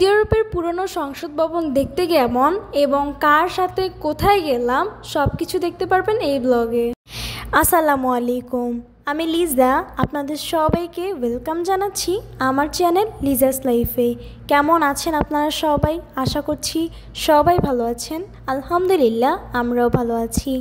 Saudi আরবের পুরনো সংসদ ভবন দেখতে কেমন এবং কার সাথে কোথায় গেলাম সবকিছু দেখতে পারবেন এই ব্লগে। আসসালামু আলাইকুম, আমি লিজা, আপনাদের সবাইকে ওয়েলকাম জানাচ্ছি আমার চ্যানেল লিজাস লাইফে। কেমন আছেন আপনারা সবাই? আশা করছি সবাই ভালো আছেন। আলহামদুলিল্লাহ আমরাও ভালো আছি।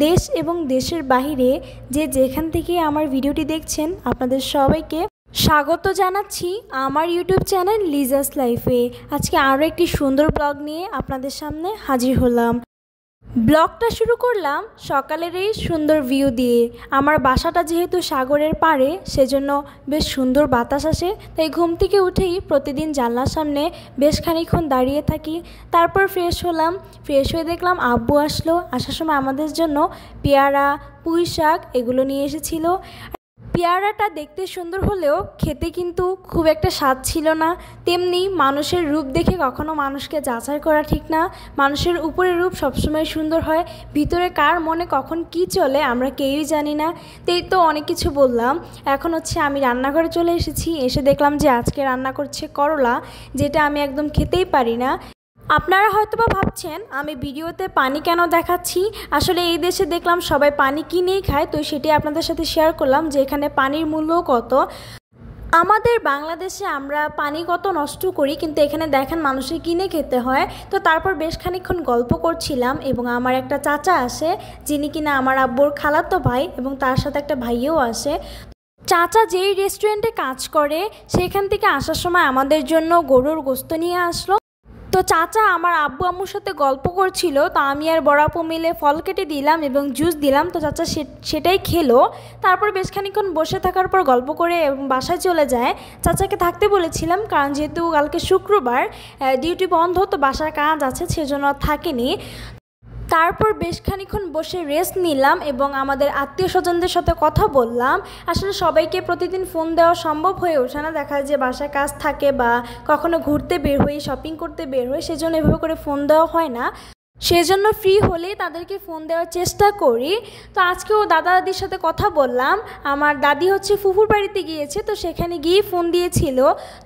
দেশ এবং দেশের বাইরে যে যেখান থেকে আমার ভিডিওটি দেখছেন আপনাদের সবাইকে স্বাগত জানাচ্ছি আমার ইউটিউব চ্যানেল লিজাস লাইফে। আজকে আরও একটি সুন্দর ব্লগ নিয়ে আপনাদের সামনে হাজির হলাম। ব্লগটা শুরু করলাম সকালের এই সুন্দর ভিউ দিয়ে। আমার বাসাটা যেহেতু সাগরের পাড়ে সেজন্য বেশ সুন্দর বাতাস আসে, তাই ঘুম থেকে উঠেই প্রতিদিন জানলার সামনে বেশ খানিকক্ষণ দাঁড়িয়ে থাকি। তারপর ফ্রেশ হলাম, ফ্রেশ হয়ে দেখলাম আব্বু আসলো। আসার সময় আমাদের জন্য পেয়ারা, পুঁই শাক এগুলো নিয়ে এসেছিলো। পেয়ারাটা দেখতে সুন্দর হলেও খেতে কিন্তু খুব একটা স্বাদ ছিল না। তেমনি মানুষের রূপ দেখে কখনো মানুষকে যাচাই করা ঠিক না। মানুষের উপরের রূপ সবসময় সুন্দর হয়, ভিতরে কার মনে কখন কি চলে আমরা কেউই জানি না। তাই তো অনেক কিছু বললাম। এখন আমি রান্নাঘরে চলে এসেছি। এসে দেখলাম যে আজকে রান্না করছে করলা, যেটা আমি একদম খেতেই পারি না। আপনারা হয়তোবা ভাবছেন আমি ভিডিওতে পানি কেন দেখাচ্ছি। আসলে এই দেশে দেখলাম সবাই পানি কিনেই খায়, তো সেটি আপনাদের সাথে শেয়ার করলাম যে এখানে পানির মূল্য কত। আমাদের বাংলাদেশে আমরা পানি কত নষ্ট করি, কিন্তু এখানে দেখেন মানুষের কিনে খেতে হয়। তো তারপর বেশ খানিকক্ষণ গল্প করছিলাম এবং আমার একটা চাচা আসে, যিনি কিনা আমার আব্বুর খালাতো ভাই, এবং তার সাথে একটা ভাইও আসে। চাচা যেই রেস্টুরেন্টে কাজ করে সেখান থেকে আসার সময় আমাদের জন্য গরুর গোশত নিয়ে আসলো। তো চাচা আমার আব্বু আম্মুর সাথে গল্প করছিল, তো আমি আর বড় আপু মিলে ফল কেটে দিলাম এবং জুস দিলাম। তো চাচা সেটাই খেলো। তারপর বেশ খানিকক্ষণ বসে থাকার পর গল্প করে এবং বাসায় চলে যায়। চাচাকে থাকতে বলেছিলাম, কারণ যেহেতু কালকে শুক্রবার ডিউটি বন্ধ, তো বাসার কাজ আছে সেজন্য থাকেনি। তারপর বেশ খানিকক্ষণ বসে রেস্ট নিলাম এবং আমাদের আত্মীয় স্বজনদের সাথে কথা বললাম। আসলে সবাইকে প্রতিদিন ফোন দেওয়া সম্ভব হয়ে ওঠে না, দেখা যায় যে বাসায় কাজ থাকে বা কখনো ঘুরতে বের হই, শপিং করতে বের হই, সেজন্য এভাবে করে ফোন দেওয়া হয় না। সেজন্য ফ্রি হলেই তাদেরকে ফোন দেওয়ার চেষ্টা করি। তো আজকেও দাদা দাদির সাথে কথা বললাম। আমার দাদি ফুফুর বাড়িতে গিয়েছে, তো সেখানে গিয়ে ফোন দিয়েছিল।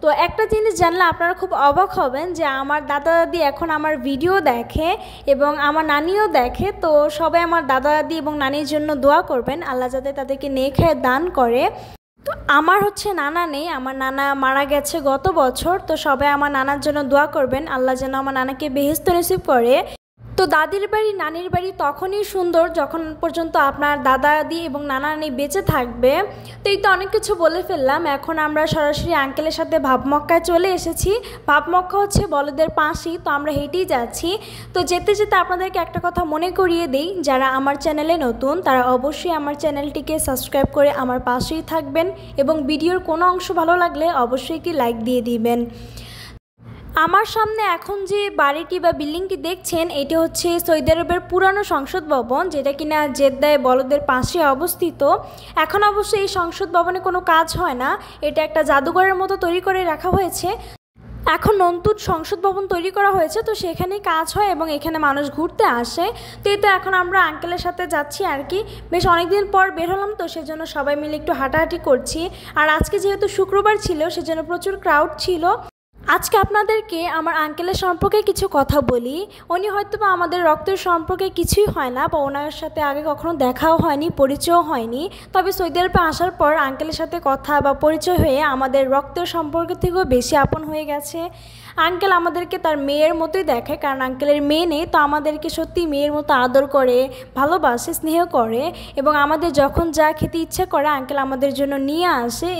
তো একটা জিনিস জানলে আপনারা খুব অবাক হবেন যে আমার দাদা দাদি এখন আমার ভিডিও দেখে এবং আমার নানিও দেখে। তো সবাই আমার দাদা দাদি এবং নানির জন্য দোয়া করবেন, আল্লাহ যাতে তাদেরকে নেখায় দান করে। তো আমার নানা নেই, আমার নানা মারা গেছে গত বছর। তো সবাই আমার নানার জন্য দোয়া করবেন, আল্লাহ যেন আমার নানাকে বেহেশত নসিব করে। তো দাদির বাড়ি নানির বাড়ি তখনই সুন্দর যখন পর্যন্ত আপনার দাদা দাদি এবং নানা নানি বেঁচে থাকবে। তো এই তো অনেক কিছু বলে ফেললাম। এখন আমরা সরাসরি আঙ্কেলের সাথে ভাবমক্কায় চলে এসেছি। ভাবমক্কা বলদের পাশেই, তো আমরা হেঁটেই যাচ্ছি। তো যেতে যেতে আপনাদেরকে একটা কথা মনে করিয়ে দিই, যারা আমার চ্যানেলে নতুন তারা অবশ্যই আমার চ্যানেলটিকে সাবস্ক্রাইব করে আমার পাশেই থাকবেন এবং ভিডিওর কোনো অংশ ভালো লাগলে অবশ্যই একটি লাইক দিয়ে দিবেন। আমার সামনে এখন যে বাড়িটি বা বিল্ডিংটি দেখছেন, এটি সৌদি আরবের পুরানো সংসদ ভবন, যেটা কিনা জেদ্দায় বলদের পাশে অবস্থিত। এখন অবশ্য এই সংসদ ভবনে কোনো কাজ হয় না, এটা একটা জাদুঘরের মতো তৈরি করে রাখা হয়েছে। এখন নতুন সংসদ ভবন তৈরি করা হয়েছে, তো সেখানেই কাজ হয় এবং এখানে মানুষ ঘুরতে আসে। তো এই তো এখন আমরা আঙ্কেলের সাথে যাচ্ছি আর কি। বেশ অনেকদিন পর বের হলাম, তো সেজন্য সবাই মিলে একটু হাঁটাহাঁটি করছি। আর আজকে যেহেতু শুক্রবার ছিল সেজন্য প্রচুর ক্রাউড ছিল। আজকে আপনাদেরকে আমার আঙ্কেলের সম্পর্কে কিছু কথা বলি। উনি হয়তো আমাদের রক্তের সম্পর্কে কিছুই হয় না, বা ওনার সাথে আগে কখনো দেখাও হয়নি, পরিচয়ও হয়নি। তবে সৌদি আরবে আসার পর আঙ্কেলের সাথে কথা বা পরিচয় হয়ে আমাদের রক্তের সম্পর্ক থেকেও বেশি আপন হয়ে গেছে। আঙ্কেল আমাদেরকে তার মেয়ের মতোই দেখে, কারণ আঙ্কেলের মেয়ে নেই, তো আমাদেরকে সত্যি মেয়ের মতো আদর করে, ভালোবাসে, স্নেহ করে এবং আমাদের যখন যা খেতে ইচ্ছে করে আঙ্কেল আমাদের জন্য নিয়ে আসে।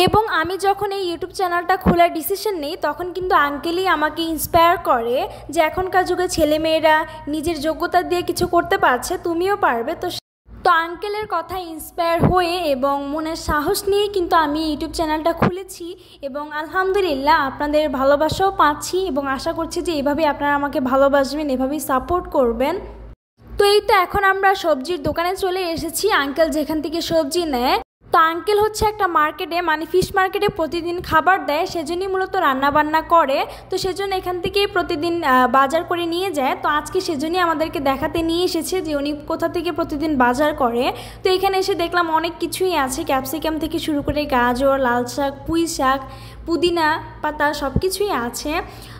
এবং আমি যখন এই ইউটিউব চ্যানেলটা খোলার ডিসিশন নিই তখন কিন্তু আঙ্কেলই আমাকে ইন্সপায়ার করে যে এখনকার যুগে ছেলেমেয়েরা নিজের যোগ্যতা দিয়ে কিছু করতে পারছে, তুমিও পারবে। তো আঙ্কেলের কথা ইন্সপায়ার হয়ে এবং মনের সাহস নিয়ে কিন্তু আমি ইউটিউব চ্যানেলটা খুলেছি এবং আলহামদুলিল্লাহ আপনাদের ভালোবাসাও পাচ্ছি এবং আশা করছি যে এভাবেই আপনারা আমাকে ভালোবাসবেন, এভাবেই সাপোর্ট করবেন। তো এই তো এখন আমরা সবজির দোকানে চলে এসেছি। আঙ্কেল যেখান থেকে সবজি নেয়, তো আঙ্কেল একটা মার্কেটে মানে ফিশ মার্কেটে প্রতিদিন খাবার দেয়, সেজন্যই মূলত রান্নাবান্না করে। তো সেজন্য এখান থেকেই প্রতিদিন বাজার করে নিয়ে যায়। তো আজকে সেজন্যই আমাদেরকে দেখাতে নিয়ে এসেছে যে উনি কোথা থেকে প্রতিদিন বাজার করে। তো এখানে এসে দেখলাম অনেক কিছুই আছে, ক্যাপসিকাম থেকে শুরু করে গাজর, লাল শাক, পুঁই পুদিনা পাতা সব কিছুই আছে।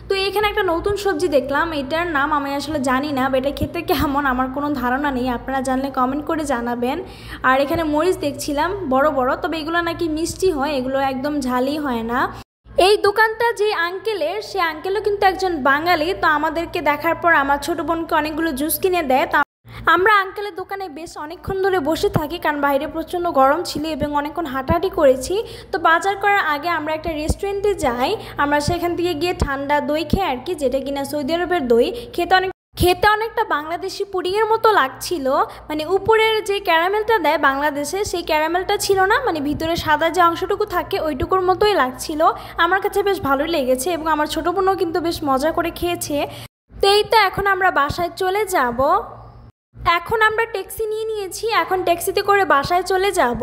তো এখানে একটা নতুন সবজি দেখলাম, এটার নাম আমি আসলে জানি না, বা এটা খেতে কেমন আমার কোনো ধারণা নেই, আপনারা জানলে কমেন্ট করে জানাবেন। আর এখানে মরিচ দেখছিলাম বড় বড়, তবে এগুলো নাকি মিষ্টি হয়, এগুলো একদম ঝালই হয় না। এই দোকানটা যে আঙ্কেলের, সে আঙ্কেলও কিন্তু একজন বাঙালি। তো আমাদেরকে দেখার পর আমার ছোট বোনকে অনেকগুলো জুস কিনে দেয়। তা আমরা আঙ্কেলের দোকানে বেশ অনেকক্ষণ ধরে বসে থাকি, কারণ বাইরে প্রচণ্ড গরম ছিল এবং অনেকক্ষণ হাঁটাহাঁটি করেছি। তো বাজার করার আগে আমরা একটা রেস্টুরেন্টে যাই, আমরা সেখান থেকে গিয়ে ঠান্ডা দই খেয়ে আর কি, যেটা কিনা সৌদি আরবের দই, খেতে অনেকটা বাংলাদেশি পুডিংয়ের মতো লাগছিল। মানে উপরের যে ক্যারামেলটা দেয় বাংলাদেশে, সেই ক্যারামেলটা ছিল না, মানে ভিতরে সাদা যে অংশটুকু থাকে ওইটুকুর মতোই লাগছিল। আমার কাছে বেশ ভালোই লেগেছে এবং আমার ছোটো বোনও কিন্তু বেশ মজা করে খেয়েছে। তো এই তো এখন আমরা বাসায় চলে যাব। এখন আমরা ট্যাক্সি নিয়ে নিয়েছি, এখন ট্যাক্সিতে করে বাসায় চলে যাব।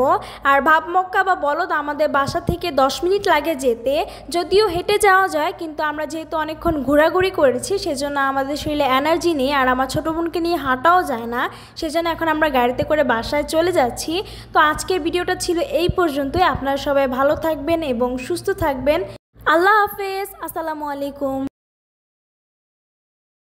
আর ভাব মক্কা বা বলদ আমাদের বাসা থেকে 10 মিনিট লাগে যেতে, যদিও হেঁটে যাওয়া যায়, কিন্তু আমরা যেহেতু অনেকক্ষণ ঘোরাঘুরি করেছি সেজন্য আমাদের শরীরে এনার্জি নেই, আর আমার ছোটো বোনকে নিয়ে হাঁটাও যায় না, সেজন্য এখন আমরা গাড়িতে করে বাসায় চলে যাচ্ছি। তো আজকের ভিডিওটা ছিল এই পর্যন্তই। আপনারা সবাই ভালো থাকবেন এবং সুস্থ থাকবেন। আল্লাহ হাফেজ, আসসালামু আলাইকুম।